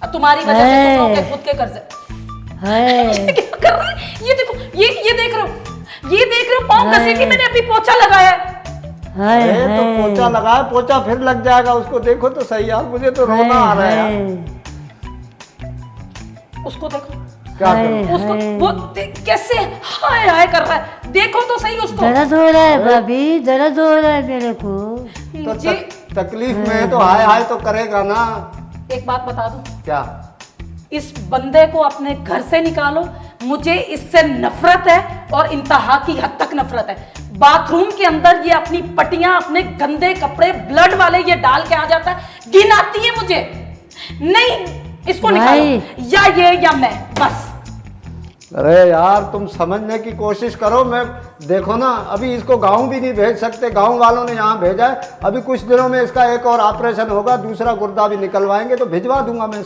तुम्हारी वजह से तुम लोग के खुद के कर्जे। है क्या कर रहे हैं? ये देखो, ये देख रहे हो, ये देख रहे हो पाँव घसीटी मैंने अभी पोछा लगाया है। अरे तो पोछा लगाया, पोछा फिर लग जाएगा, उसको देखो तो सही यार, मुझे तो रोना आ रहा है यार। उसको देखो, क्या करूं? उसको वो कैसे हाय हाय कर रहा है, देखो तो सही उसको। दर्द हो रहा है भाभी, दर्द हो रहा है मेरे को। तो जी, तकलीफ में है तो हाय हाय तो करेगा ना। एक बात बता दूं, क्या? इस बंदे को अपने घर से निकालो, मुझे इससे नफरत है और इंतहा की हद तक नफरत है। बाथरूम के अंदर ये अपनी पटियां, अपने गंदे कपड़े ब्लड वाले ये डाल के आ जाता है, घिन आती है मुझे। नहीं, इसको निकालो, या ये या मैं, बस। अरे यार तुम समझने की कोशिश करो। मैं देखो ना, अभी इसको गांव भी नहीं भेज सकते, गांव वालों ने यहाँ भेजा है। अभी कुछ दिनों में इसका एक और ऑपरेशन होगा, दूसरा गुर्दा भी निकलवाएंगे, तो भिजवा दूंगा मैं इसको।